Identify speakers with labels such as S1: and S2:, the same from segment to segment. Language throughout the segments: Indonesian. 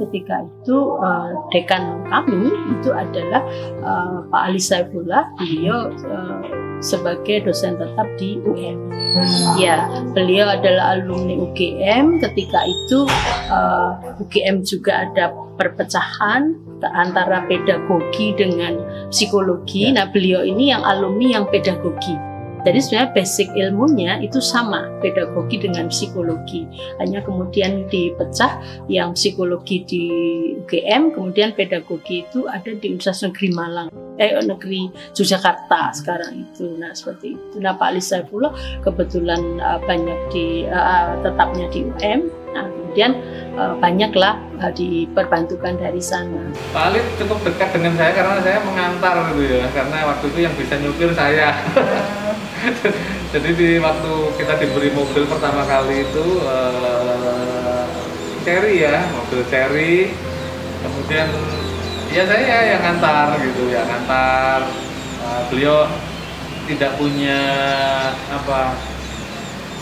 S1: ketika itu dekan kami itu adalah Pak Ali Saifullah. Beliau sebagai dosen tetap di UM. Ya, beliau adalah alumni UGM. Ketika itu UGM juga ada perpecahan antara pedagogi dengan psikologi. Nah, beliau ini yang alumni yang pedagogi. Jadi sebenarnya basic ilmunya itu sama, pedagogi dengan psikologi. Hanya kemudian dipecah, yang psikologi di UGM, kemudian pedagogi itu ada di Universitas Negeri Malang, Negeri Yogyakarta sekarang itu. Nah, seperti itu. Nah, Pak Ali Saifullah kebetulan banyak tetapnya di UM. Nah, kemudian banyaklah diperbantukan dari sana.
S2: Pak Ali cukup dekat dengan saya karena saya mengantar gitu ya, karena waktu itu yang bisa nyupir saya. Jadi waktu kita diberi mobil pertama kali itu Cherry ya, mobil Cherry. Kemudian ya saya yang ngantar gitu ya, ngantar. Beliau tidak punya apa.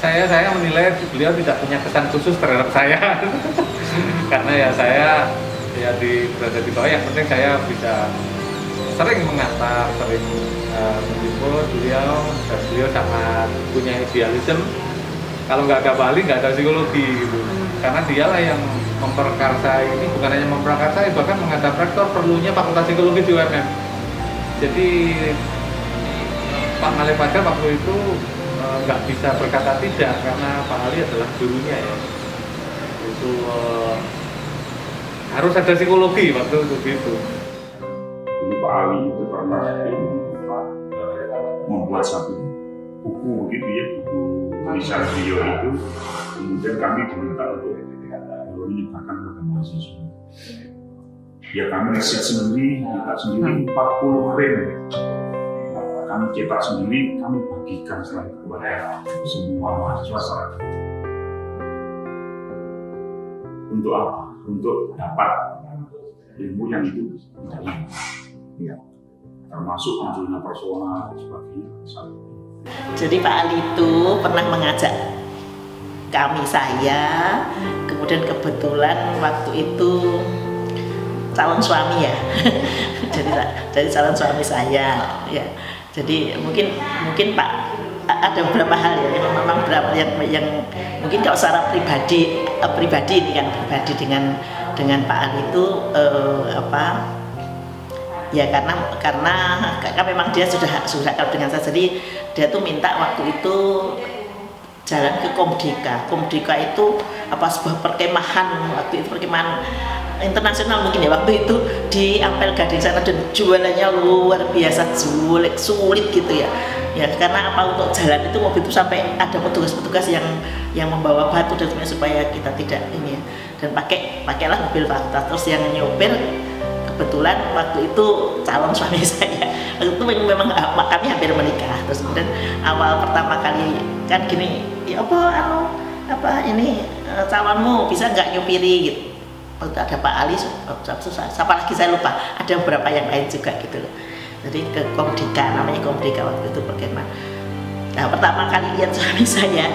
S2: Saya menilai beliau tidak punya kesan khusus terhadap saya. Karena ya saya ya berada di bawah, yang penting saya bisa sering mengantar, sering menjemput beliau, dan beliau sangat punya idealisme. Kalau nggak ada Pak Ali, nggak ada psikologi gitu. Karena dialah yang memperkarsa ini, bukan hanya memperkarsa, bahkan menghadap rektor perlunya fakultas psikologi di UMM. Jadi Pak Malik Fajar waktu itu nggak bisa berkata tidak, karena Pak Ali adalah gurunya ya. Itu harus ada psikologi waktu itu gitu.
S3: Pak Ali itu pernah membuat satu buku begitu ya, buku tulisan beliau itu, kemudian kami diminta untuk menyebarkan kepada mahasiswa. Ya kami riset sendiri, kita sendiri 40 frame kami cetak sendiri, kami bagikan setelah itu kepada semua mahasiswa. Untuk apa? Untuk dapat ilmu yang itu tidak hilang. Ya, termasuk munculnya personal dan sebagainya.
S4: Jadi Pak Ali itu pernah mengajak saya, kemudian kebetulan waktu itu calon suami ya, jadi calon suami saya ya. Jadi mungkin Pak ada beberapa hal ya, memang beberapa yang mungkin kalau secara pribadi ini kan pribadi dengan Pak Ali itu ya karena memang dia sudah akrab dengan saya, jadi dia tuh minta waktu itu jalan ke Komdika. Komdika itu sebuah perkemahan, waktu itu perkemahan internasional mungkin ya, waktu itu di Ampel Gading sana, dan jualannya luar biasa sulit gitu ya. Ya karena untuk jalan itu mobil itu sampai ada petugas-petugas yang membawa batu dan sebagainya supaya kita tidak ini ya. Dan pakailah mobil fakultas, terus yang nyopir kebetulan waktu itu calon suami saya. Waktu itu memang kami hampir menikah. Terus kemudian awal pertama kali kan gini, ya ini calonmu bisa nggak nyupiri gitu. Waktu ada Pak Ali, siapa lagi saya lupa, ada beberapa yang lain juga gitu loh. Jadi ke Komdika, namanya Komdika waktu itu perkemahan. Nah pertama kali lihat suami saya,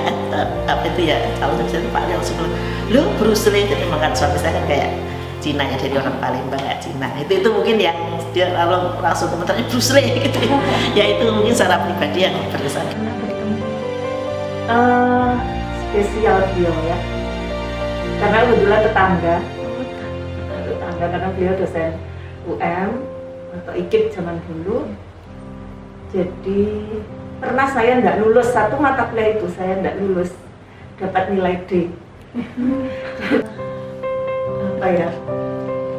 S4: calon suami saya Pak Ali langsung bilang, "Loh Bruce Lee," jadi makan suami saya kan kayak Cina ya, dari orang Palembang kayak Cina. Itu mungkin yang dia langsung komentarnya Bruce Lee gitu. Ya itu mungkin secara pribadi yang berkesan.
S5: Spesial beliau ya, karena kebetulan tetangga karena beliau dosen UM atau IKIP zaman dulu. Jadi pernah saya tidak lulus satu mata kuliah itu, saya tidak lulus, dapat nilai D.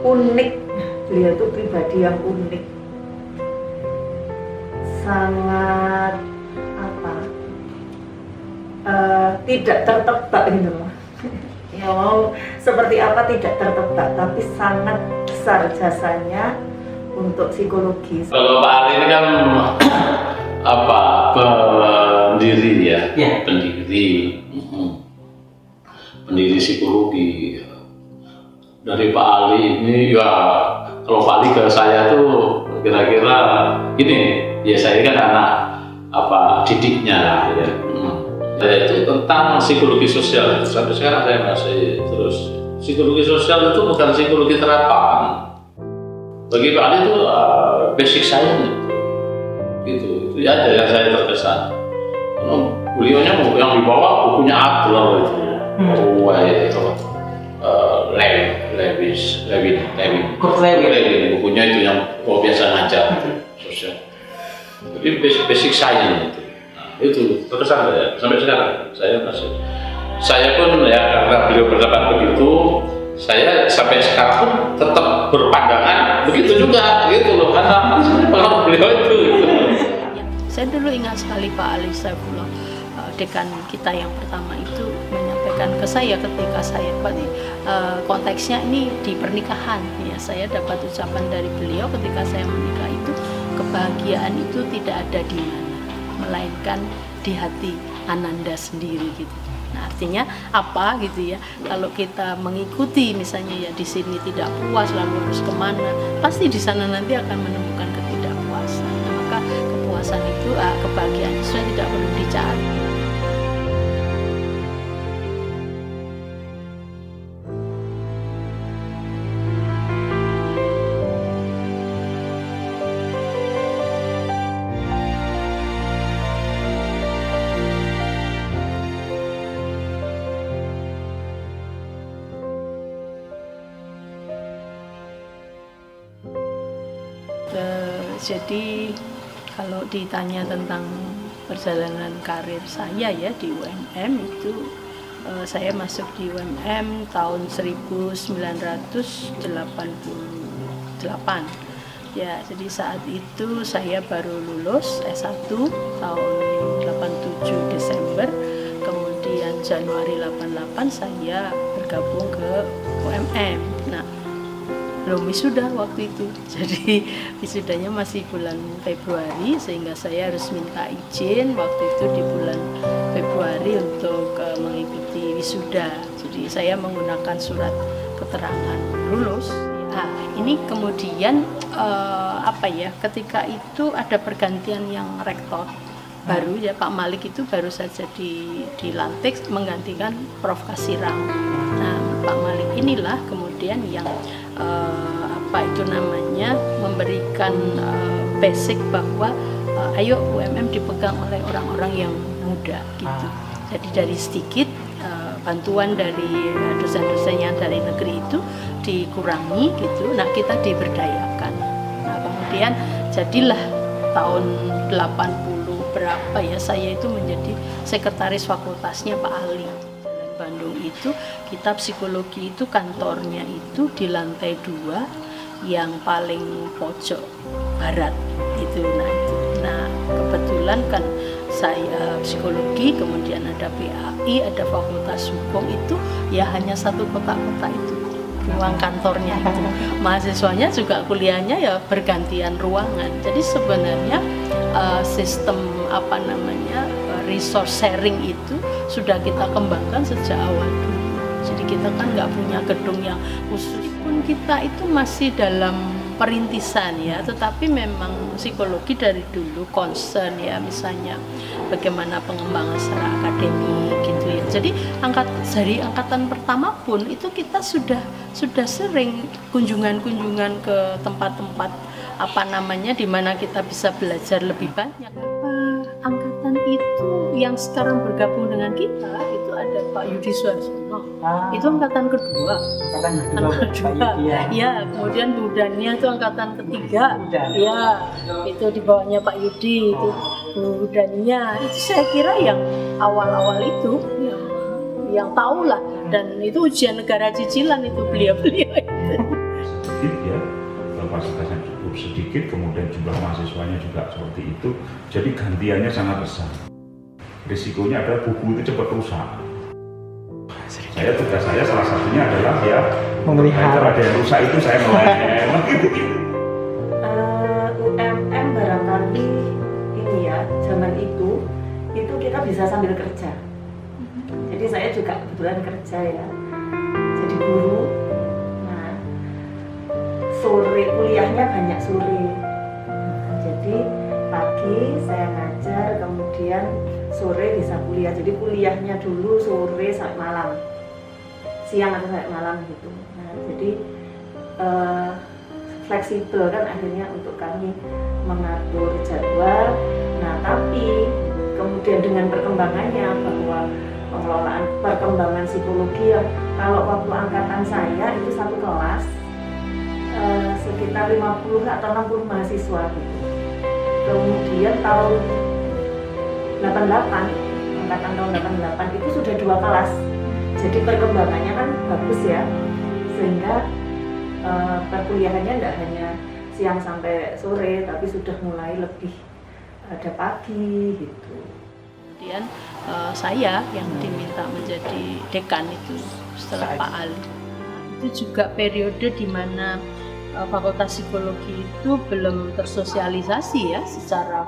S5: Unik, beliau itu pribadi yang unik, sangat tidak tertebak gitu. Ya mau seperti apa tidak tertebak, tapi sangat besar jasanya untuk psikologi.
S6: Kalau Pak Ali ini kan pendiri ya, pendiri psikologi. Dari Pak Ali ini ya, kalau Pak Ali ke saya tuh kira-kira gini, ya saya kan anak didiknya ya. Itu tentang psikologi sosial, sampai sekarang saya masih terus psikologi sosial itu bukan psikologi terapan. Bagi Pak Ali itu basic science gitu. Itu aja yang saya terkesan. Karena beliaunya yang dibawa bukunya Adler itu, Lewin, bukunya itu yang biasa ngajar sosial. Jadi basic science itu. Nah, itu terkesan saya sampai sekarang. Saya pun ya karena beliau berpendapat begitu, saya sampai sekarang pun tetap berpandangan begitu juga gitu loh, karena kalau beliau itu gitu.
S1: Saya dulu ingat sekali Pak Ali Saifullah, dekan kita yang pertama itu menyampaikan ke saya ketika saya konteksnya ini di pernikahan ya, saya dapat ucapan dari beliau ketika saya menikah itu, kebahagiaan itu tidak ada di mana melainkan di hati Ananda sendiri gitu. Nah, artinya apa gitu ya, kalau kita mengikuti misalnya ya di sini tidak puas lalu harus kemana, pasti di sana nanti akan menemukan ketidakpuasan. Nah, maka kepuasan itu kebahagiaan itu tidak perlu dicari. Jadi kalau ditanya tentang perjalanan karir saya ya di UMM itu, saya masuk di UMM tahun 1988 ya. Jadi saat itu saya baru lulus S1 tahun 87 Desember, kemudian Januari 88 saya bergabung ke UMM. Nah, belum wisuda waktu itu, jadi wisudanya masih bulan Februari, sehingga saya harus minta izin waktu itu di bulan Februari untuk mengikuti wisuda. Jadi saya menggunakan surat keterangan lulus. Nah, ini kemudian ketika itu ada pergantian yang rektor baru ya, Pak Malik itu baru saja dilantik menggantikan Prof. Kasiram. Nah, Pak Malik inilah kemudian yang memberikan basic bahwa ayo UMM dipegang oleh orang-orang yang muda gitu. Jadi dari sedikit bantuan dari dosen-dosen yang dari negeri itu dikurangi gitu. Nah, kita diberdayakan. Nah, kemudian jadilah tahun 80 berapa ya, saya itu menjadi sekretaris fakultasnya Pak Ali. Bandung itu, kita psikologi itu kantornya itu di lantai 2 yang paling pojok barat itu. Nah, kebetulan kan saya psikologi, kemudian ada PAI, ada fakultas hukum, itu ya hanya satu kotak-kotak itu ruang kantornya itu. Mahasiswanya juga kuliahnya ya bergantian ruangan. Jadi sebenarnya sistem resource sharing itu sudah kita kembangkan sejak awal dulu. Jadi kita kan nggak punya gedung yang khusus, pun kita itu masih dalam perintisan ya, tetapi memang psikologi dari dulu concern ya, misalnya bagaimana pengembangan secara akademik gitu ya. Jadi dari angkatan pertama pun itu kita sudah sering kunjungan-kunjungan ke tempat-tempat di mana kita bisa belajar lebih banyak. Angkatan itu yang sekarang bergabung dengan kita itu ada Pak Yudi Suarsono, itu angkatan kedua. Ya, kemudian Bu Dania itu angkatan ketiga, ya itu di bawahnya Pak Yudi, itu Bu Dania. Itu saya kira yang awal-awal itu yang tahu lah, dan itu ujian negara cicilan itu beliau itu.
S3: Ya, kapasitasnya cukup sedikit, kemudian jumlah mahasiswanya juga seperti itu, jadi gantiannya sangat besar. Risikonya adalah buku itu cepat rusak. Tugas saya salah satunya adalah ya memelihara. Ada yang rusak itu saya melem.
S5: UMM barangkali ini ya, zaman itu kita bisa sambil kerja. Jadi saya juga kebetulan kerja ya, jadi guru. Nah, sore kuliahnya banyak sore. Nah, jadi pagi saya ngajar, kemudian sore bisa kuliah. Jadi kuliahnya dulu sore sampai malam. siang atau sampai malam gitu. Nah, jadi fleksibel kan akhirnya untuk kami mengatur jadwal. Nah, tapi kemudian dengan perkembangannya bahwa pengelolaan perkembangan psikologi yang kalau waktu angkatan saya itu satu kelas sekitar 50 atau 60 mahasiswa gitu. Kemudian tahun 88, angkatan tahun 88 itu sudah 2 kelas. Jadi perkembangannya kan bagus ya, sehingga perkuliahannya tidak hanya siang sampai sore, tapi sudah mulai lebih ada pagi gitu.
S1: Kemudian saya yang diminta menjadi dekan itu setelah Pak Ali. Itu juga periode di mana Fakultas Psikologi itu belum tersosialisasi ya secara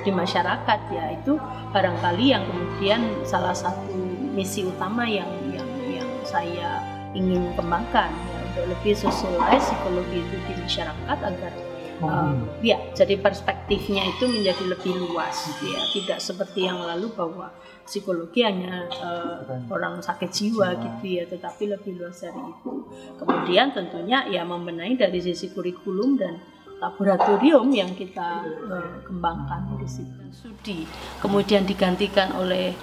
S1: di masyarakat ya. Itu barangkali yang kemudian salah satu misi utama yang saya ingin kembangkan ya, untuk lebih sosialisasi psikologi itu di masyarakat agar ya jadi perspektifnya itu menjadi lebih luas ya, tidak seperti yang lalu bahwa psikologi hanya orang sakit jiwa gitu ya, tetapi lebih luas dari itu. Kemudian tentunya ya membenahi dari sisi kurikulum dan laboratorium yang kita kembangkan di situ. Studi kemudian digantikan oleh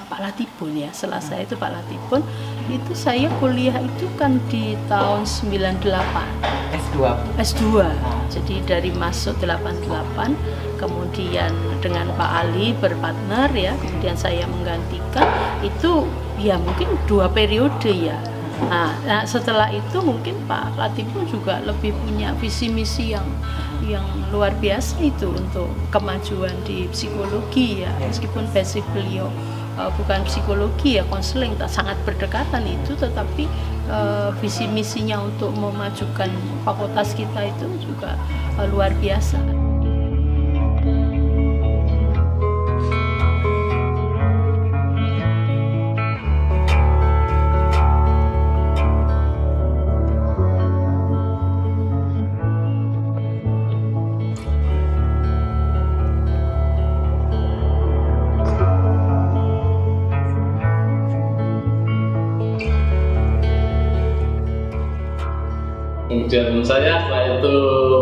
S1: Pak Latipun ya. Setelah saya itu Pak Latipun, itu saya kuliah itu kan di tahun 98 S2. Jadi dari masuk 88 kemudian dengan Pak Ali berpartner ya, kemudian saya menggantikan itu ya mungkin 2 periode ya. Nah setelah itu mungkin Pak Latipun juga lebih punya visi misi yang luar biasa itu untuk kemajuan di psikologi ya, meskipun basic beliau bukan psikologi ya, konseling sangat berdekatan itu, tetapi visi misinya untuk memajukan fakultas kita itu juga luar biasa.
S6: Kemudian saya itu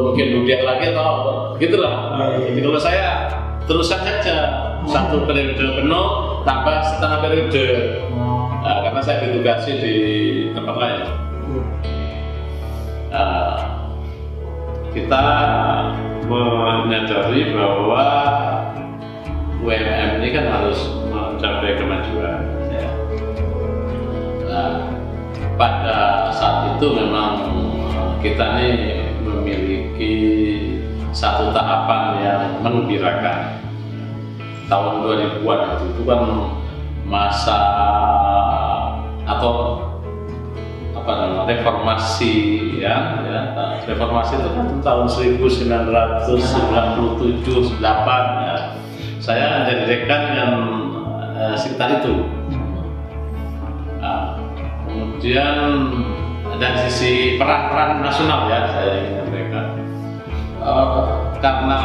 S6: mungkin dunia lagi atau begitulah. Jadi kalau saya teruskan saja 1 periode penuh tambah setengah periode, karena saya ditugasi di tempat lain. Kita menyadari bahwa UMM ini kan harus mencapai kemajuan. Pada saat itu memang kita ini memiliki satu tahapan yang menggembirakan. Tahun 2000-an itu kan masa atau apa namanya reformasi ya. Reformasi itu kan tahun 1997-98 ya. Saya jadi dekan yang sekitar itu. Kemudian dari sisi peran nasional ya, saya ingin menyampaikan karena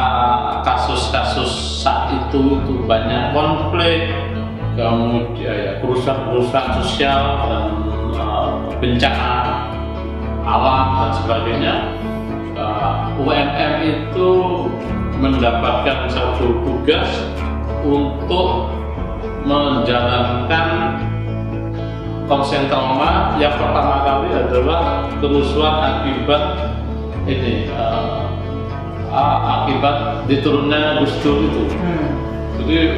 S6: kasus-kasus saat itu banyak konflik, kemudian ya, kerusuhan sosial dan bencana alam dan sebagainya. UMM itu mendapatkan satu tugas untuk menjalankan konsen trauma yang pertama kali adalah kerusuhan akibat ini akibat diturunnya Gus Dur itu. Jadi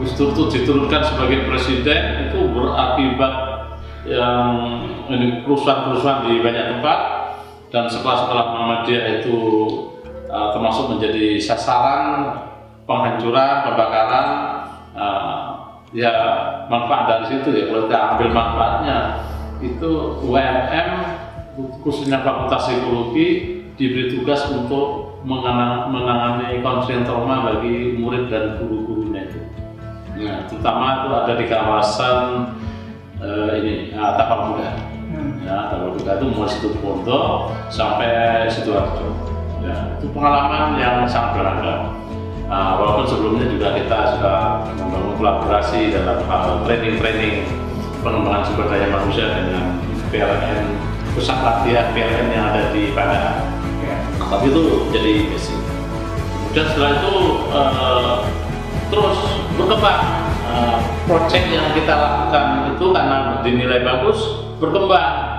S6: Gus Dur itu diturunkan sebagai presiden itu berakibat yang ini kerusuhan di banyak tempat, dan sekolah-sekolah Muhammadiyah itu termasuk menjadi sasaran penghancuran, pembakaran. Ya manfaat dari situ ya, kalau kita ambil manfaatnya itu UMM khususnya Fakultas Psikologi diberi tugas untuk menangani konseling trauma bagi murid dan guru-gurunya itu. Nah, terutama itu ada di kawasan Tapal Kuda. Ya, Tapal Kuda itu mulai Situ Bondo sampai Sidoarjo. Ya, itu pengalaman yang sangat beragam. Walaupun sebelumnya juga kita sudah membangun kolaborasi dalam hal training pengembangan sumber daya manusia dengan PLN, pusat latihan PLN yang ada di Padang. Tapi itu jadi basic. Kemudian setelah itu terus berkembang. Project yang kita lakukan itu karena dinilai bagus, berkembang.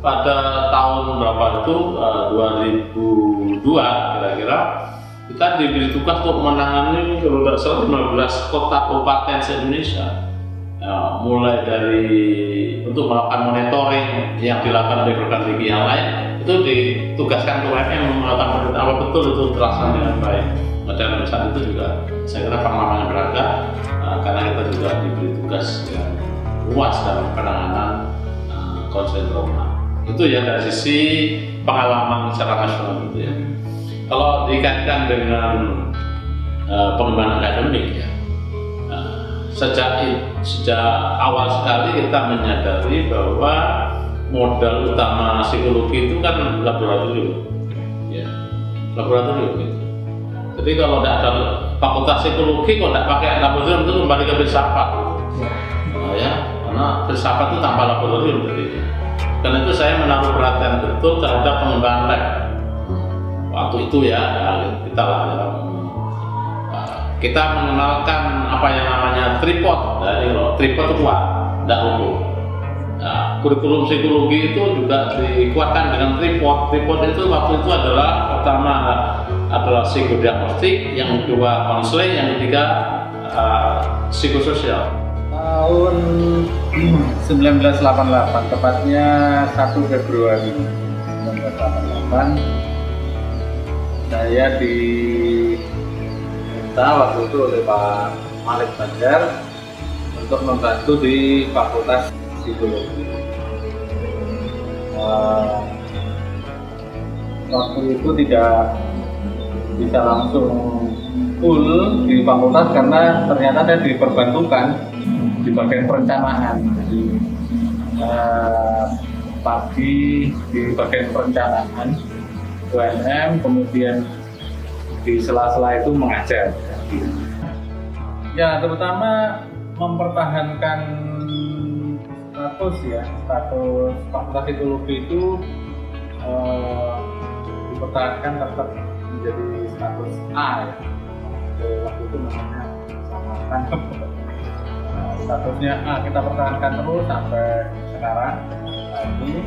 S6: Pada tahun berapa itu 2002 kira-kira kita diberi tugas untuk menangani kalau tidak salah 15 kota kabupaten se-Indonesia. Mulai dari untuk melakukan monitoring yang dilakukan oleh perguruan tinggi yang lain itu ditugaskan ke UMM melakukan monitoring apa betul itu terlaksana dengan baik. Dan saat itu juga saya kira pengalaman yang berharga karena kita juga diberi tugas yang luas dalam penanganan konseling trauma. Itu ya dari sisi pengalaman secara nasional gitu ya. Kalau dikaitkan dengan pengembangan akademik ya, sejak awal sekali kita menyadari bahwa modal utama psikologi itu kan laboratorium, ya, laboratorium gitu. Jadi kalau tidak ada fakultas psikologi, kalau tidak pakai laboratorium itu kembali ke filsafat, ya, karena filsafat itu tanpa laboratorium jadi. Karena itu saya menaruh perhatian betul terhadap pengembangan lab. Waktu itu ya kita mengenalkan apa yang namanya tripod. Jadi kalau tripod itu kuat, tidak lumpuh. Kurikulum psikologi itu juga dikuatkan dengan tripod. Tripod itu waktu itu adalah pertama adalah psikodiagnostik, yang kedua konseling, yang ketiga psikososial.
S2: Tahun 1988, tepatnya 1 Februari 1988, saya diminta waktu itu oleh Pak Malik Banjar untuk membantu di Fakultas Psikologi. Waktu itu tidak bisa langsung full di fakultas karena ternyata saya diperbantukan di bagian perencanaan. Jadi pagi di bagian perencanaan UNM, kemudian di sela-sela itu mengajar. Ya, terutama mempertahankan status fakultas psikologi itu dipertahankan tetap menjadi status A ya. Waktu itu namanya samakan. Statusnya A kita pertahankan terus sampai sekarang lagi.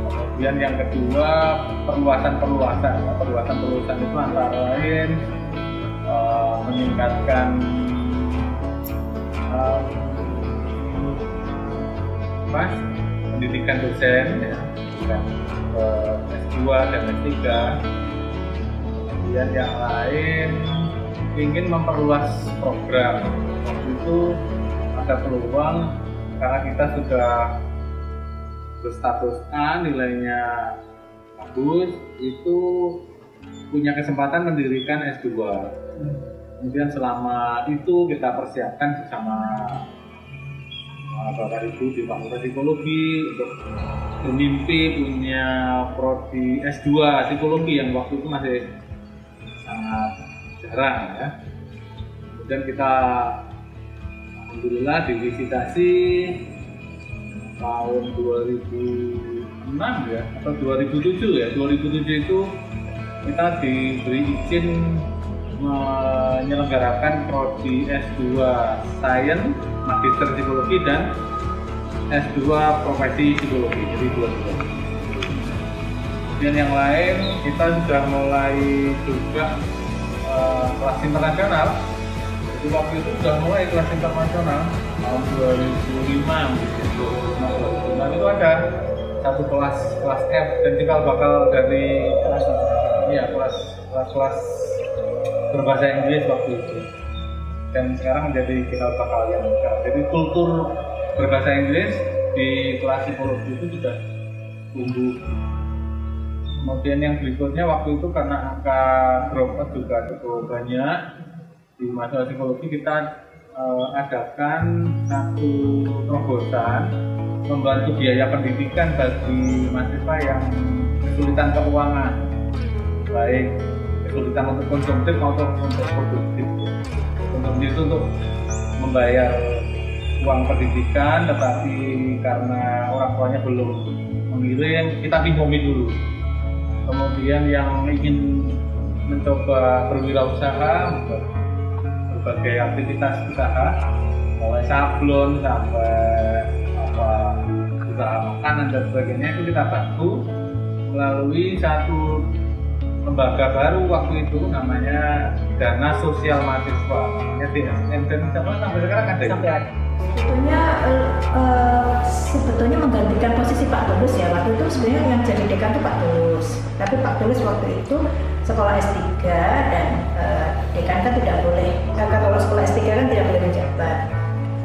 S2: Kemudian yang kedua perluasan itu antara lain meningkatkan pendidikan dosen ya, S2 dan S3. Kemudian yang lain ingin memperluas program. Waktu itu ada peluang karena kita sudah berstatus A, nilainya bagus, itu punya kesempatan mendirikan S2. Kemudian selama itu kita persiapkan bersama Bapak Ibu di Fakultas Psikologi untuk bermimpi punya prodi S2 Psikologi yang waktu itu masih sangat jarang ya. Kemudian kita alhamdulillah divisitasi tahun 2006 ya atau 2007 ya. 2007 itu kita diberi izin menyelenggarakan prodi S2 Sains Magister Psikologi dan S2 Profesi Psikologi, jadi dua-dua. Kemudian yang lain kita sudah mulai juga kelas internasional. Jadi waktu itu sudah mulai kelas internasional tahun 2005 gitu. 2005 itu ada satu kelas F dan cikal bakal dari kelas berbahasa Inggris waktu itu. Dan sekarang menjadi cikal bakal yang lengkap. Jadi kultur berbahasa Inggris di kelas psikologi itu sudah tumbuh. Kemudian yang berikutnya waktu itu karena angka dropout juga cukup banyak di mahasiswa psikologi, kita adakan satu terobosan membantu biaya pendidikan bagi mahasiswa yang kesulitan keuangan, baik kesulitan untuk konsumtif maupun untuk produktif. Konsumtif itu untuk membayar uang pendidikan, tetapi karena orang tuanya belum mengirim, kita pinjami dulu. Kemudian yang ingin mencoba berwirausaha, berbagai aktivitas usaha, mulai sablon sampai usaha makanan dan sebagainya, itu kita bantu melalui satu lembaga baru waktu itu namanya Dana Sosial Mahasiswa, namanya DSM, dan sampai sekarang ada.
S5: Sampai ada. Sebetulnya menggantikan posisi Pak Tulus ya. Waktu itu sebenarnya yang jadi dekan itu Pak Tulus, tapi Pak Tulus waktu itu sekolah S3 dan dekan kan tidak boleh, kalau sekolah S3 kan tidak boleh menjabat.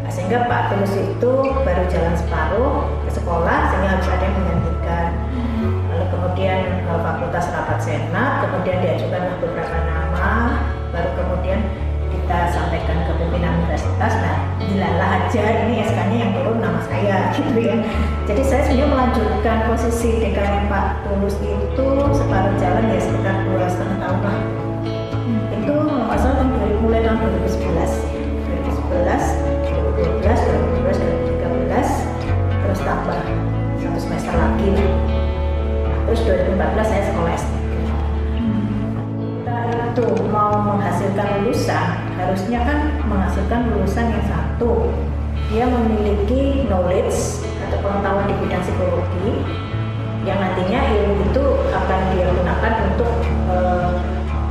S5: Nah, sehingga Pak Tulus itu baru jalan separuh ke sekolah sehingga harus ada yang menggantikan. Lalu kemudian Fakultas Rapat Senat, kemudian diajukan beberapa nama, baru kemudian kita sampaikan ke pimpinan universitas. Nah, dilalah aja ini SK-nya yang turun nama saya gitu ya. Jadi saya sebenarnya melanjutkan posisi dekannya Pak Tulus itu separuh jalan ya, sekitar 2,5 tahun lah. Itu masalah mulai tahun 2011, 2012, 2013, terus tambah 1 semester lagi. Terus 2014 saya sekolah S3. Kita itu mau menghasilkan lulusan, harusnya kan menghasilkan lulusan yang satu, dia memiliki knowledge atau pengetahuan di bidang psikologi yang nantinya ilmu itu akan dia gunakan untuk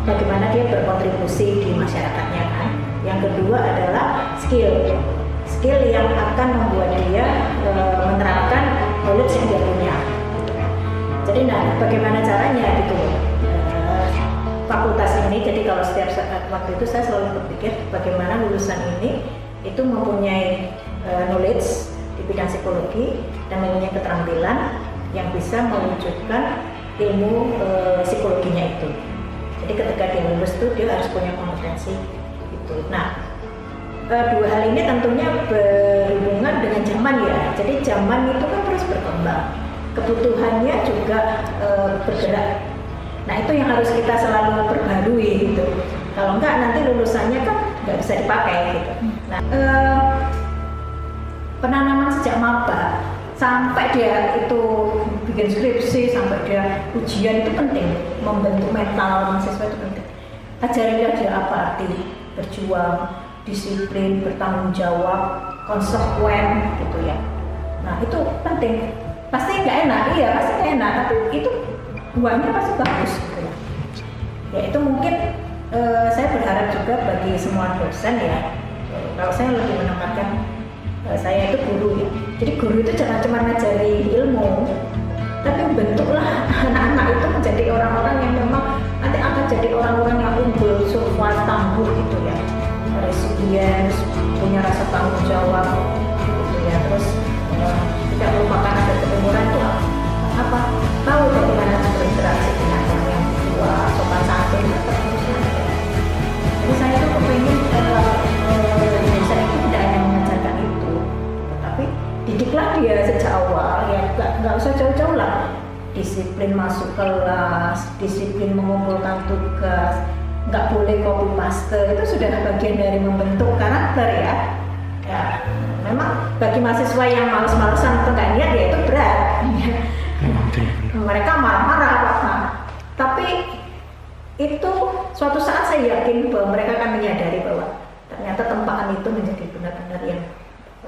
S5: bagaimana dia berkontribusi di masyarakatnya kan. Yang kedua adalah skill yang akan membuat dia menerapkan knowledge yang dia punya. Jadi bagaimana caranya gitu fakultas ini. Jadi kalau setiap saat waktu itu saya selalu berpikir bagaimana lulusan ini itu mempunyai knowledge di bidang psikologi dan mempunyai keterampilan yang bisa mewujudkan ilmu psikologinya itu. Jadi ketika dia lulus itu dia harus punya kompetensi gitu. Nah, dua hal ini tentunya berhubungan dengan zaman ya. Jadi zaman itu kan terus berkembang, kebutuhannya juga bergerak. Nah, itu yang harus kita selalu perbarui gitu. Kalau enggak nanti lulusannya kan nggak bisa dipakai gitu. Nah, penanaman sejak maba sampai dia itu bikin skripsi, sampai dia ujian itu penting. Membentuk mental mahasiswa itu penting. Ajarin dia apa arti berjuang, disiplin, bertanggung jawab, konsekuen gitu ya. Nah, itu penting. Pasti nggak enak, iya pasti nggak enak, tapi itu buahnya pasti bagus gitu ya. Ya itu mungkin saya berharap juga bagi semua dosen ya. Kalau saya lebih menekankan saya itu guru ya. Jadi guru itu jangan cuma ngajari ilmu, tapi bentuklah anak-anak itu menjadi orang-orang yang memang nanti akan jadi orang-orang yang unggul, survive, tangguh gitu ya. Resilient, punya rasa tanggung jawab gitu ya. Terus tidak melupakan adat ketimuran itu apa? Tahu bagaimana berinteraksi dengan orang yang tua, sopan santun, jadi saya tuh kepengen dosen itu tidak hanya mengajarkan itu, tapi didiklah dia sejak awal ya, nggak usah jauh-jauh lah. Disiplin masuk kelas, disiplin mengumpulkan tugas, nggak boleh copy paste, itu sudah bagian dari membentuk karakter ya. Ya, memang bagi mahasiswa yang males-malesan atau nggak niat ya itu berat. Mereka marah-marah, tapi itu suatu saat saya yakin bahwa mereka akan menyadari bahwa ternyata tempaan itu menjadi benar-benar yang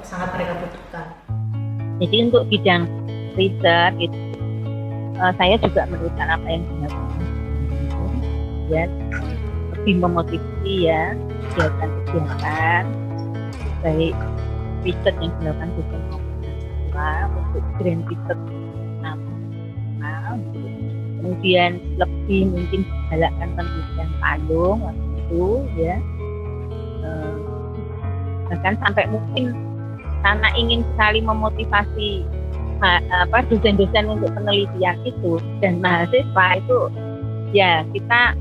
S5: sangat mereka butuhkan.
S7: Jadi untuk bidang riset itu saya juga meneruskan apa yang dilakukan ya, lebih memotivasi ya kegiatan baik riset yang dilakukan dosen untuk grand riset kemudian lebih mungkin digalakkan penelitian payung waktu itu ya, bahkan sampai mungkin karena ingin sekali memotivasi dosen-dosen untuk penelitian itu dan mahasiswa itu ya, kita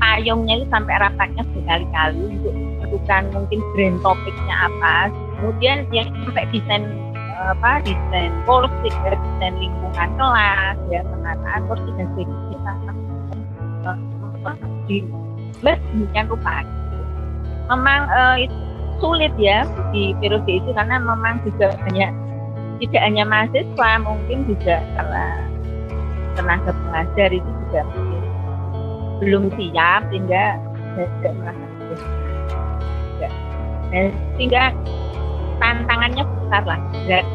S7: payungnya itu sampai rapatnya berkali-kali untuk menentukan mungkin brand topiknya apa, kemudian yang sampai desain kursi, desain lingkungan kelas ya, penataan kursi dan sebagainya, di demikian rupa. Memang itu sulit ya di periode itu karena memang juga banyak, tidak hanya mahasiswa, mungkin juga karena tenaga pengajar itu juga mungkin belum siap sehingga tidak merasa juga. Sehingga tantangannya besar lah berat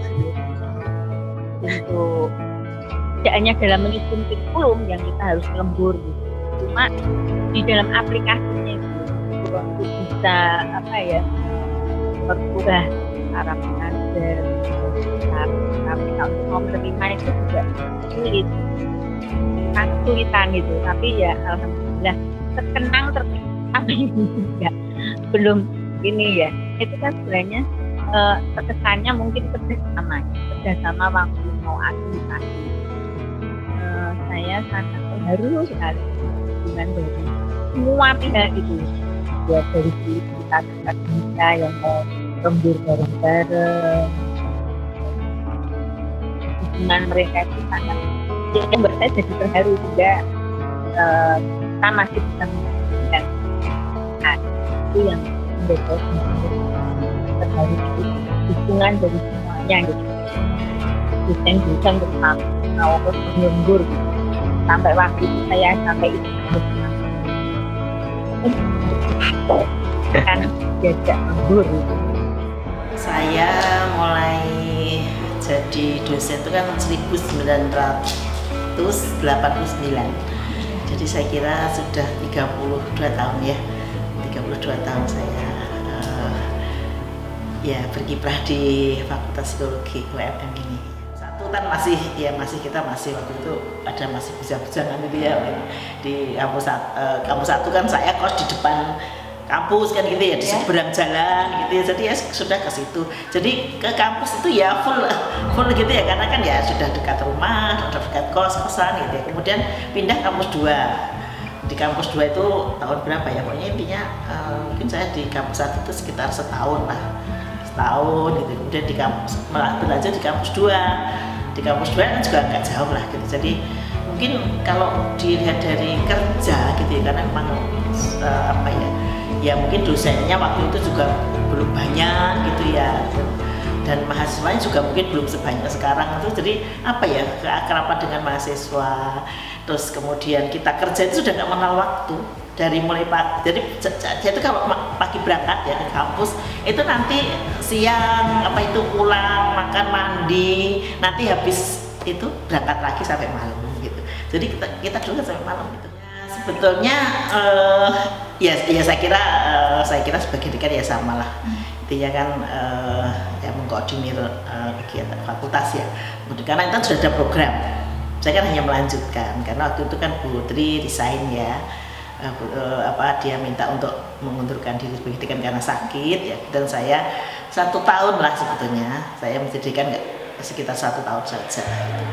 S7: untuk tidak hanya dalam menyusun kurikulum yang kita harus lembur gitu. Cuma di dalam aplikasinya itu untuk bisa berubah cara mengajar, tapi untuk mau menerima itu juga sulit, kesulitan gitu. Tapi ya alhamdulillah terkenang tapi enggak, belum ini ya. Itu kan sebenarnya terkesannya mungkin kerjasama waktu mau administrasi. Saya sangat terharu sekali dengan dari semua pihak itu, ya dari kita yang mau lembur bareng-bareng, hubungan mereka itu sangat, yang buat saya jadi terharu juga. Kita masih bisa menyaksikan itu yang menjadi terharu itu dukungan dari semuanya gitu, dosen terutama mau lembur gitu. Sampai waktu itu saya sampai itu kan diajak lembur.
S4: Saya mulai jadi dosen itu kan 1989. Jadi saya kira sudah 32 tahun ya. 32 tahun saya berkiprah di Fakultas Psikologi UMM ini. Satu kan kita masih waktu itu masih bujang-bujangan gitu ya. Di kampus satu kan saya kos di depan kampus kan gitu ya, di seberang jalan gitu ya. Jadi ya sudah ke situ. Jadi ke kampus itu ya full gitu ya, karena kan ya sudah dekat rumah, dekat kos-kosan gitu ya. Kemudian pindah kampus 2. Di kampus 2 itu tahun berapa ya? Pokoknya intinya mungkin saya di kampus 1 itu sekitar setahun gitu. Kemudian di kampus belajar di kampus 2. Di kampus 2 kan juga agak jauh lah gitu. Jadi mungkin kalau dilihat dari kerja gitu ya, karena memang ya mungkin dosennya waktu itu juga belum banyak gitu ya, dan mahasiswanya juga mungkin belum sebanyak sekarang itu. Jadi keakraban dengan mahasiswa, terus kemudian kita kerja itu sudah nggak mengenal waktu dari mulai pagi. Jadi kalau pagi berangkat ya ke kampus itu nanti siang pulang makan mandi, nanti habis itu berangkat lagi sampai malam gitu. Jadi kita dulu kan sampai malam gitu. Sebetulnya saya kira sebagai dekan ya sama lah. Intinya kan mengkoordinir kegiatan fakultas ya. Karena itu sudah ada program. Saya kan hanya melanjutkan karena waktu itu kan Bu Tri resign ya. Dia minta untuk mengundurkan diri sebagai dekan karena sakit ya, dan saya 1 tahun lah sebetulnya saya menjadikan sekitar 1 tahun saja gitu.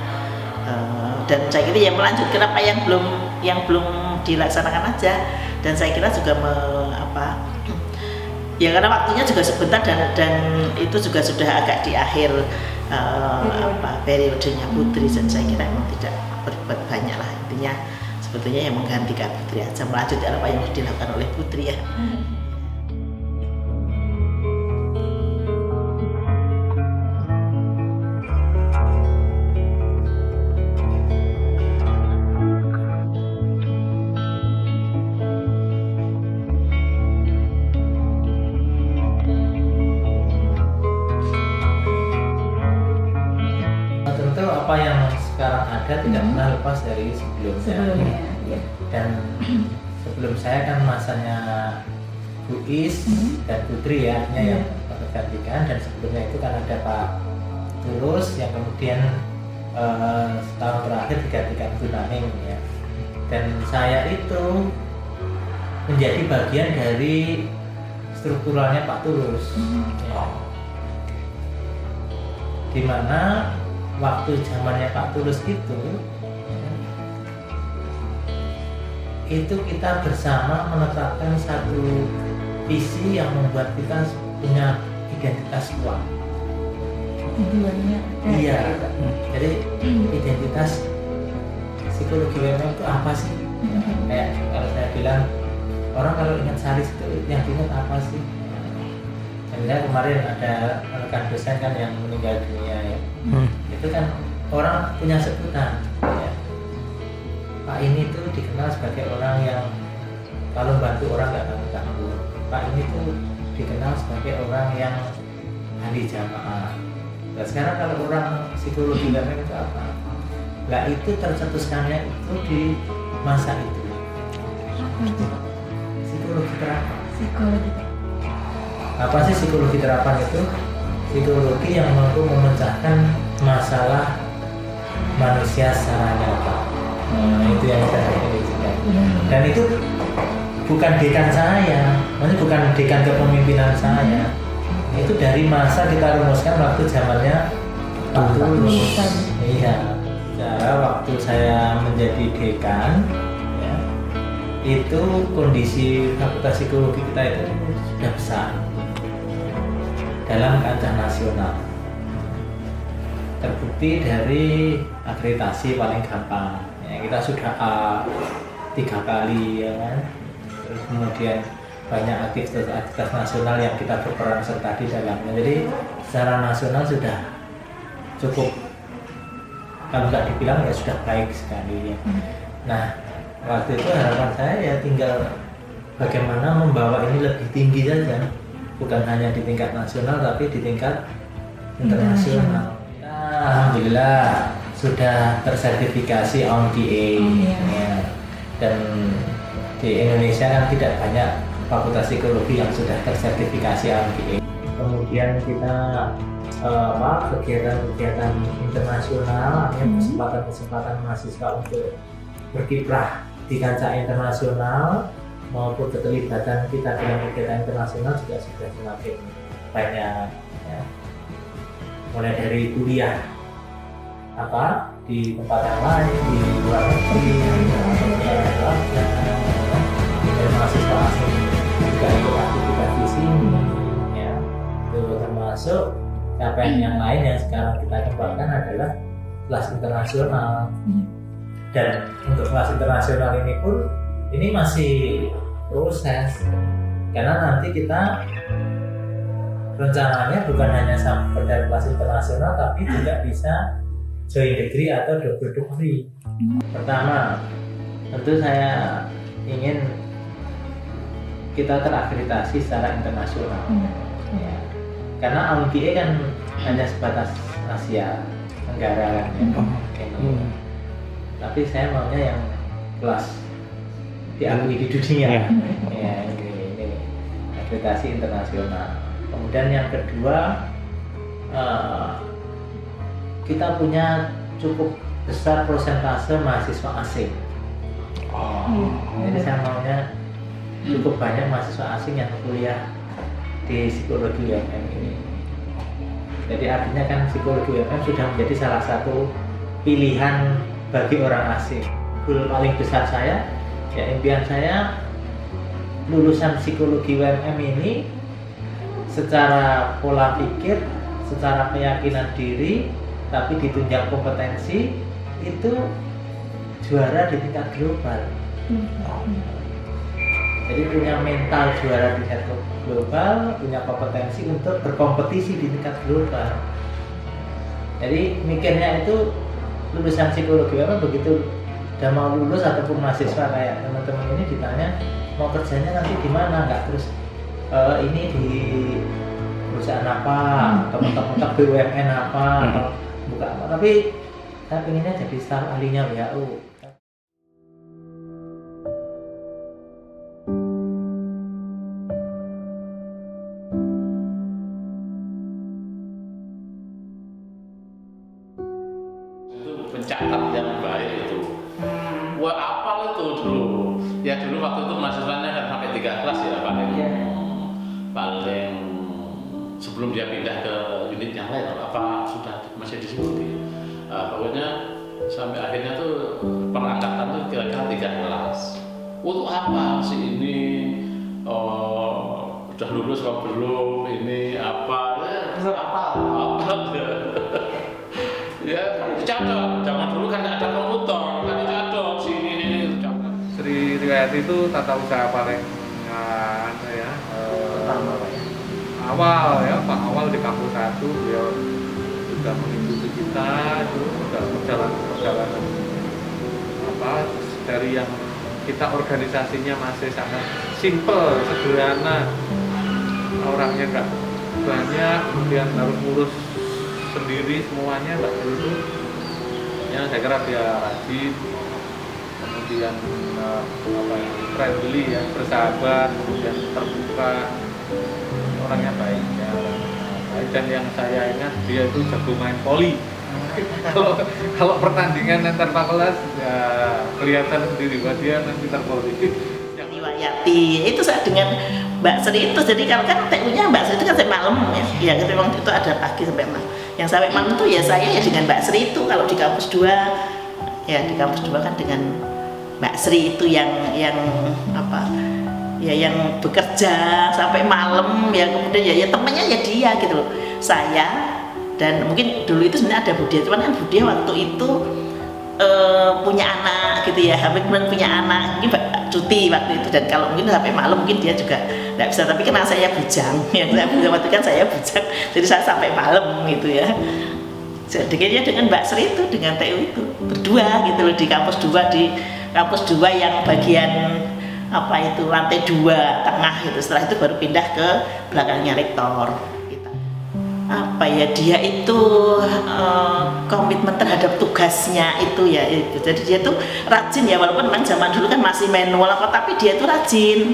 S4: Dan saya kira ya melanjutkan apa yang belum dilaksanakan aja, dan saya kira juga karena waktunya juga sebentar dan itu juga sudah agak di akhir periodenya Putri, dan saya kira memang tidak berbuat banyak lah. Intinya sebetulnya yang menggantikan Putri aja, melanjutkan apa yang dilakukan oleh Putri ya.
S8: Apa yang sekarang ada tidak pernah lepas dari sebelumnya. Dan sebelum saya kan masanya Bu Is dan Putri ya, yang bergantikan, dan sebelumnya itu kan ada Pak Tulus yang kemudian setahun terakhir digantikan Bu Naning ya. Dan saya itu menjadi bagian dari strukturalnya Pak Tulus ya. Dimana waktu zamannya Pak Tulus itu kita bersama menetapkan satu visi yang membuat kita punya identitas kuat. Iya. Jadi identitas psikologi UMM itu apa sih? Kayak kalau saya bilang, orang kalau ingat Salis itu yang diingat apa sih? Misalnya kemarin ada rekan dosen kan yang meninggal dunia ya. Itu kan orang punya sebutan ya. Pak ini tuh dikenal sebagai orang yang kalau bantu orang nggak ganggu. Pak ini tuh dikenal sebagai orang yang ahli jamaah. Nah sekarang kalau orang psikologi BMM itu apa? Nah itu tercetuskannya itu di masa itu. Psikologi terapan. Apa sih psikologi terapan itu? Psikologi yang mampu memecahkan masalah manusia secara nyata. Nah, itu yang kita definisikan. Dan itu bukan dekan saya, ini bukan dekan kepemimpinan saya. Itu dari masa kita rumuskan waktu zamannya Pak Tulus. Iya. Cara waktu saya menjadi dekan, ya, itu kondisi fakultas psikologi kita itu sudah besar dalam kancah nasional. Terbukti dari akreditasi paling gampang. Ya, kita sudah A 3 kali, ya kan. Terus kemudian banyak aktivitas nasional yang kita berperan serta di dalamnya. Jadi secara nasional sudah cukup, kalau nggak dibilang ya sudah baik sekali ya. Nah waktu itu harapan saya ya tinggal bagaimana membawa ini lebih tinggi saja, bukan hanya di tingkat nasional tapi di tingkat internasional. Alhamdulillah sudah tersertifikasi ONDA ya. Dan di Indonesia kan tidak banyak fakultas psikologi yang sudah tersertifikasi ONDA. Kemudian kita kegiatan-kegiatan internasional, kesempatan mahasiswa untuk berkiprah di kancah internasional maupun keterlibatan kita dalam kegiatan internasional juga sudah semakin banyak ya. Mulai dari kuliah di tempat yang lain, di luar negeri, dari mahasiswa asing juga ikut aktivitas di sini ya. Itu termasuk capaian yang lain yang sekarang kita kembangkan adalah kelas internasional. Dan untuk kelas internasional ini pun ini masih proses, karena nanti kita rencananya bukan hanya sampai pada kelas internasional tapi juga bisa joint degree atau double degree. Pertama, tentu saya ingin kita terakreditasi secara internasional. Ya. Karena AUNDA kan hanya sebatas Asia Tenggara kan ya. Tapi saya maunya yang kelas diakui di dunia. Ya, ini akreditasi internasional. Kemudian yang kedua, kita punya cukup besar persentase mahasiswa asing. Jadi saya maunya cukup banyak mahasiswa asing yang kuliah di psikologi UMM ini. Jadi artinya kan psikologi UMM sudah menjadi salah satu pilihan bagi orang asing. Goal paling besar saya, ya impian saya, lulusan psikologi UMM ini secara pola pikir, secara keyakinan diri, tapi ditunjang kompetensi itu juara di tingkat global. Jadi punya mental juara di tingkat global, punya kompetensi untuk berkompetisi di tingkat global. Jadi mikirnya itu lulusan psikologi apa begitu udah mau lulus ataupun mahasiswa kayak teman-teman ini ditanya mau kerjanya nanti di mana, nggak terus ini di perusahaan apa, atau mentok-mentok BUMN apa, atau buka apa. Tapi saya pengennya jadi staf ahlinya WHO.
S6: Pencatat yang baik itu. Wah, apal itu dulu. Ya dulu waktu itu mahasiswanya kan sampai 3 kelas ya paling sebelum dia pindah ke unit yang lain, apa sudah masih di psikologi. Pokoknya sampai akhirnya tuh perangkatan tuh kira-kira 3 kelas. Untuk apa sih ini? Udah lulus apa belum? Ini apa? Ya cocok. Zaman dulu kan nggak ada komputer, kan cocok sini ini cocok.
S2: UIT itu tata usaha paling awal ya, Pak awal di kampus 1 beliau sudah mengikuti kita itu sudah perjalanan dari yang kita organisasinya masih sangat simple, sederhana, orangnya nggak banyak, kemudian harus ngurus sendiri semuanya itu ya saya kira dia rajin, kemudian friendly ya, bersahabat, kemudian terbuka, orangnya baik ya, dan yang saya ingat dia itu jago main voli. kalau pertandingan antar fakultas ya kelihatan sendiri bahwa dia main pintar voli.
S4: Wayati itu saya dengan Mbak Sri itu, jadi kalau kan TU-nya Mbak Sri itu kan sampai malam ya, memang itu ada pagi sampai malam. Yang sampai malam itu ya saya ya dengan Mbak Sri itu, kalau di kampus 2 ya di kampus 2 kan dengan Mbak Sri itu yang yang bekerja sampai malam ya, kemudian ya temannya ya dia gitu loh, saya dan mungkin dulu itu sebenarnya ada Budia, cuman kan Budia waktu itu punya anak gitu ya, hampir punya anak, mungkin cuti waktu itu, dan kalau mungkin sampai malam mungkin dia juga nggak bisa, tapi karena saya bujang ya, waktu kan saya bujang, jadi saya sampai malam gitu ya. Jadi dengan Mbak Sri itu, dengan TU itu berdua gitu loh, di kampus 2 yang bagian lantai 2 tengah gitu, setelah itu baru pindah ke belakangnya rektor. Dia itu komitmen terhadap tugasnya itu ya, jadi dia tuh rajin ya, walaupun memang zaman dulu kan masih manual tapi dia tuh rajin,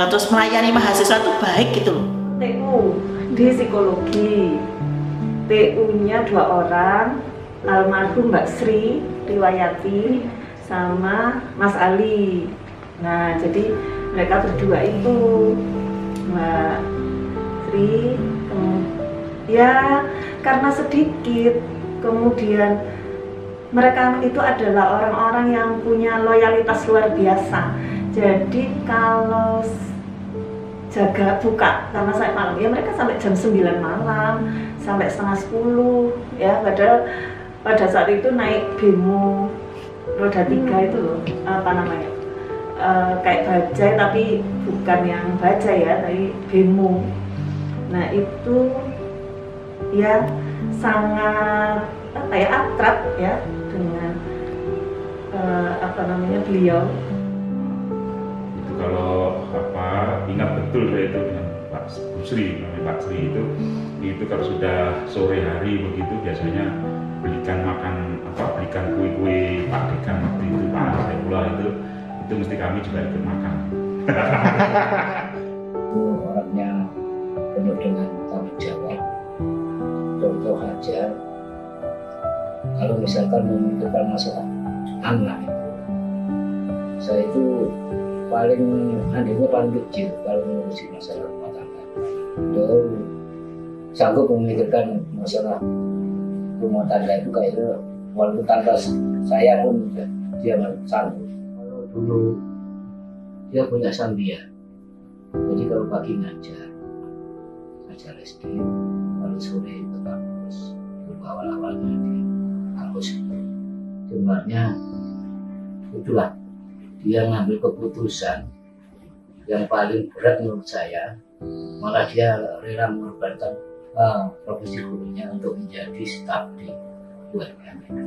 S4: terus melayani mahasiswa tuh baik gitu loh.
S5: TU di psikologi, TU-nya 2 orang, almarhum Mbak Sri Riwayati sama Mas Ali. Nah jadi mereka berdua itu, Mbak Sri ya karena sedikit, kemudian mereka itu adalah orang-orang yang punya loyalitas luar biasa. Jadi kalau jaga buka karena saya malam ya, mereka sampai jam 9 malam, sampai setengah 10 ya, padahal pada saat itu naik bemo roda 3 itu loh, kayak bajai tapi bukan yang bajai ya, tapi bemo. Nah itu ya sangat akrab ya dengan beliau.
S3: Itu kalau ingat betul saya itu dengan Pak Sri, namanya Pak Sri itu kalau sudah sore hari begitu biasanya belikan kue-kue Pak Dekan waktu itu, Pak Saifullah itu mesti kami juga ikut makan.
S9: Orangnya penuh dengan tanggung jawab. Contoh aja, kalau misalkan memikirkan masalah anak, saya itu andilnya paling kecil kalau mengurusi masalah rumah tangga. Dia sanggup memikirkan masalah rumah tangga itu kayaknya walaupun tanpa saya pun dia sanggup. Kalau dulu dia punya Sambia, jadi kalau pagi ngajar SD, lalu sore ke kampus. Dulu awal-awalnya di kampus itu sebenarnya itulah dia ngambil keputusan yang paling berat menurut saya, malah dia rela mengorbankan profesi gurunya untuk menjadi staf di UMM itu.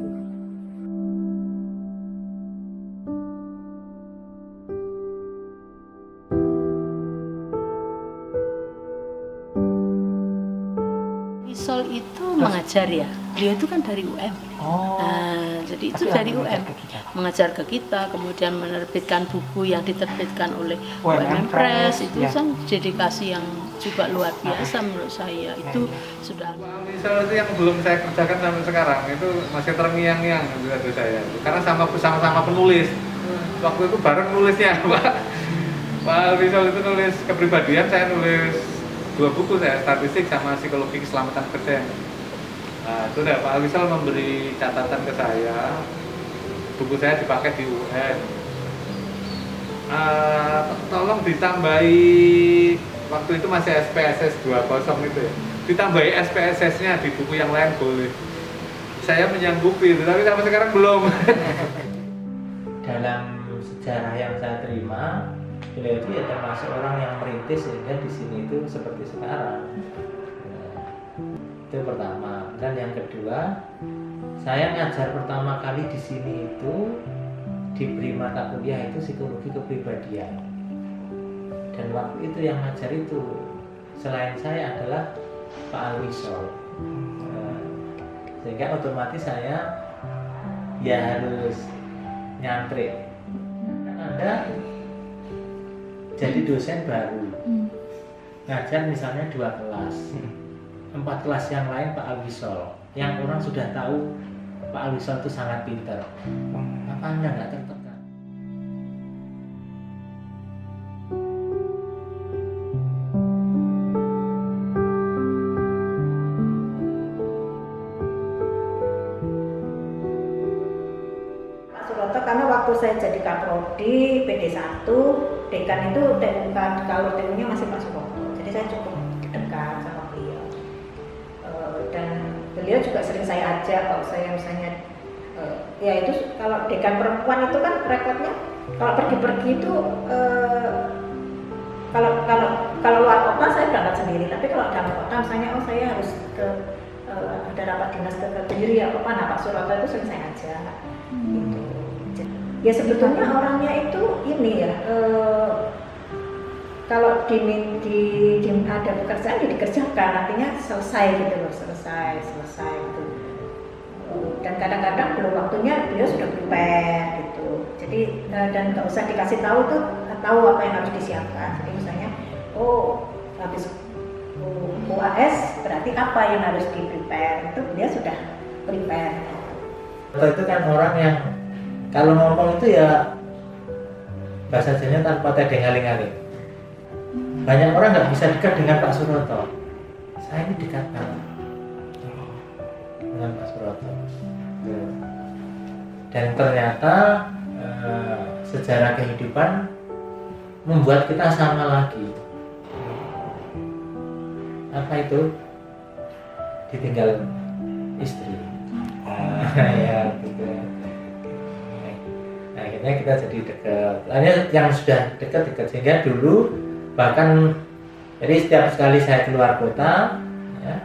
S1: Sol itu mengajar ya, beliau itu kan dari UM. Nah, jadi itu dari UM mengajar ke kita, kemudian menerbitkan buku yang diterbitkan oleh UMM Press, itu kan dedikasi yang juga luar biasa menurut saya. Itu sudah.
S2: Misal itu yang belum saya kerjakan sampai sekarang itu masih terngiang-ngiang menurut saya, karena sama penulis. Waktu itu bareng nulisnya, Pak Wisol itu nulis kepribadian, saya nulis 2 buku saya, statistik sama psikologi keselamatan kerja. Nah itu Pak Wisol memberi catatan ke saya, buku saya dipakai di UN. Tolong ditambahi, waktu itu masih SPSS 20 itu ya, ditambahi SPSS-nya di buku yang lain boleh. Saya menyanggupi, tapi sampai sekarang belum.
S8: Dalam sejarah yang saya terima, beliau itu ya termasuk orang yang merintis sehingga di sini itu seperti sekarang. Itu pertama. Dan yang kedua, saya ngajar pertama kali di sini itu diberi mata kuliah itu psikologi kepribadian. Dan waktu itu yang ngajar itu selain saya adalah Pak Alwisol. Sehingga otomatis saya ya harus nyantri. Anda jadi dosen baru, ngajar misalnya 2 kelas, 4 kelas yang lain Pak Alwisol, yang orang sudah tahu Pak Alwisol itu sangat pintar. Apa Anda nggak tertekan?
S5: Karena waktu saya jadi kaprodi PD1, dekan itu kalau temunya masih Pak Suroto, jadi saya cukup dekat sama beliau. Dan beliau juga sering saya ajak kalau saya misalnya ya itu kalau dekan perempuan itu kan rekodnya kalau pergi-pergi itu kalau luar kota saya berangkat sendiri, tapi kalau dalam kota misalnya saya harus ke ada rapat dinas ke Kediri apa nah Pak Suroto itu sering saya ajak gitu. Ya sebetulnya orangnya itu ini ya kalau ada pekerjaan ya dikerjakan, artinya selesai gitu loh, selesai gitu. Dan kadang-kadang belum waktunya beliau sudah prepare gitu. Jadi dan nggak usah dikasih tahu tuh, tahu apa yang harus disiapkan. Jadi misalnya habis UAS berarti apa yang harus di prepare, itu dia sudah prepare.
S8: Itu kan orang yang kalau ngomong itu ya bahasa Jawanya tanpa tedeng aling-aling. Banyak orang nggak bisa dekat dengan Pak Suroto. Saya ini dekat banget dengan Pak Suroto. Dan ternyata sejarah kehidupan membuat kita sama lagi. Apa itu? Ditinggal istri. Ya gitu. Akhirnya kita jadi dekat. Akhirnya yang sudah dekat sehingga dulu bahkan jadi setiap sekali saya keluar kota ya,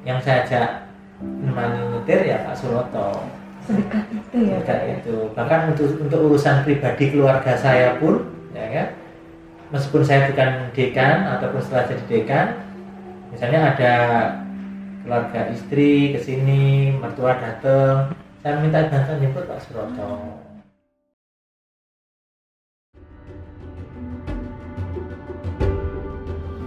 S8: yang saya ajak menemani nyetir ya Pak Suroto.
S5: Sedekat itu ya.
S8: Sedekat itu. Bahkan untuk urusan pribadi keluarga saya pun ya kan, meskipun saya bukan dekan ataupun setelah jadi dekan, misalnya ada keluarga istri kesini, mertua datang, saya minta bantuan jemput Pak Suroto.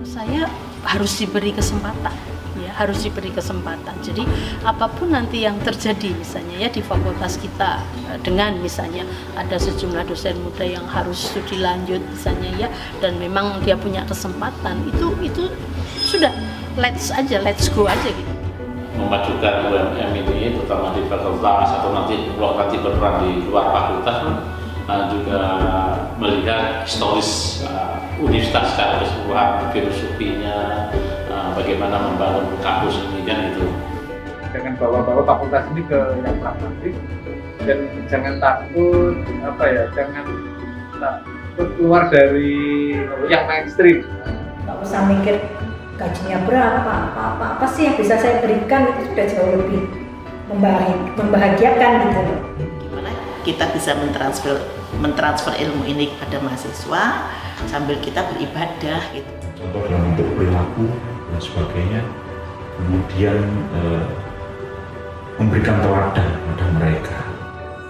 S1: Saya harus diberi kesempatan, ya harus diberi kesempatan. Jadi apapun nanti yang terjadi misalnya ya di fakultas kita, dengan misalnya ada sejumlah dosen muda yang harus studi lanjut misalnya ya, dan memang dia punya kesempatan, itu sudah let's go aja gitu.
S6: Memajukan UMM ini terutama di fakultas atau nanti berperan di luar fakultas juga melihat historis universitas secara keseluruhan, filosofinya, bagaimana membangun kampus ini kan itu.
S2: Jangan bawa-bawa fakultas ini ke yang pragmatis dan jangan takut jangan takut keluar dari yang mainstream.
S5: Nggak usah mikir gajinya berapa, apa sih yang bisa saya berikan, itu sudah jauh lebih membahagiakan gitu.
S4: Gimana kita bisa mentransfer ilmu ini kepada mahasiswa sambil kita beribadah gitu.
S3: Contoh dalam bentuk perilaku dan sebagainya, kemudian memberikan teladan pada mereka.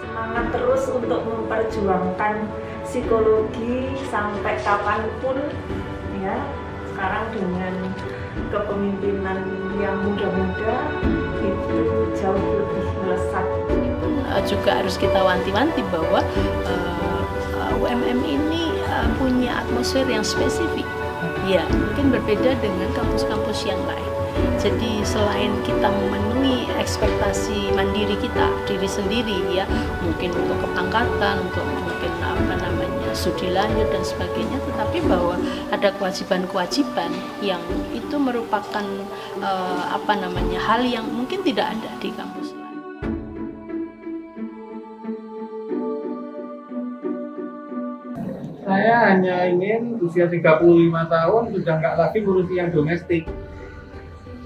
S5: Semangat terus untuk memperjuangkan psikologi sampai kapanpun ya. Sekarang dengan kepemimpinan yang muda-muda itu jauh lebih melesat.
S1: Juga harus kita wanti-wanti bahwa UMM ini punya atmosfer yang spesifik. Ya, mungkin berbeda dengan kampus-kampus yang lain. Jadi selain kita memenuhi ekspektasi mandiri kita, diri sendiri ya, mungkin untuk kepangkatan, untuk mungkin studi lanjut dan sebagainya, tetapi bahwa ada kewajiban-kewajiban yang itu merupakan hal yang mungkin tidak ada di kampus lain.
S2: Saya hanya ingin usia 35 tahun sudah nggak lagi ngurusi yang domestik,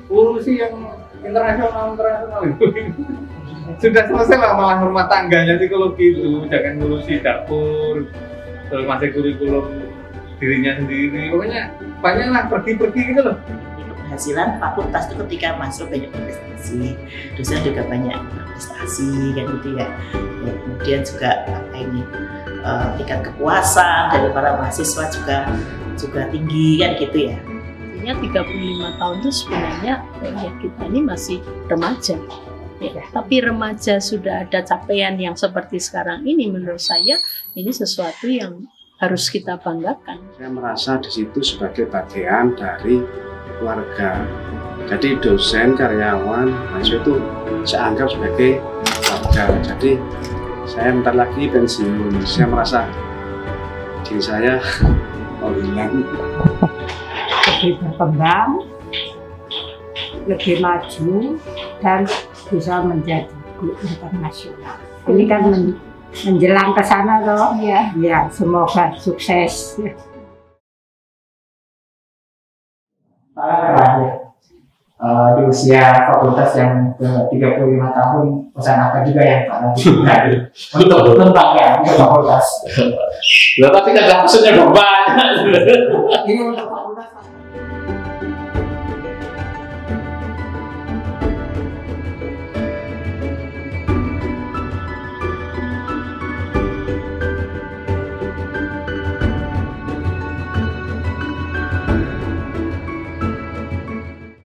S2: urusi yang internasional itu. Sudah selesai lah malah rumah tangganya psikologi itu, jangan ngurusi dapur, terus masih kurikulum dirinya sendiri. Pokoknya banyaklah pergi-pergi gitu loh.
S4: Keberhasilan fakultas itu ketika masuk banyak prestasi, dosen juga banyak prestasi kan gitu ya. Kemudian juga apa ini tingkat kepuasan dari para mahasiswa juga tinggi kan gitu ya.
S1: Artinya 35 tahun itu sebenarnya ya kita ini masih remaja. Ya, tapi remaja sudah ada capaian yang seperti sekarang ini, menurut saya ini sesuatu yang harus kita banggakan.
S10: Saya merasa di situ sebagai bagian dari keluarga. Jadi dosen, karyawan, mahasiswa itu saya anggap sebagai keluarga. Jadi saya bentar lagi pensiun. Saya merasa diri saya mau hilang.
S11: Lebih berkembang, lebih maju, dan bisa menjadi go internasional. Ini kan menjelang ke sana loh. Ya, semoga sukses.
S8: Terakhir, di usia fakultas yang ke 35 tahun, pesan apa juga yang Pak Nabi untuk tentangnya untuk fakultas?
S6: Tapi kan maksudnya banyak.
S8: Ini untuk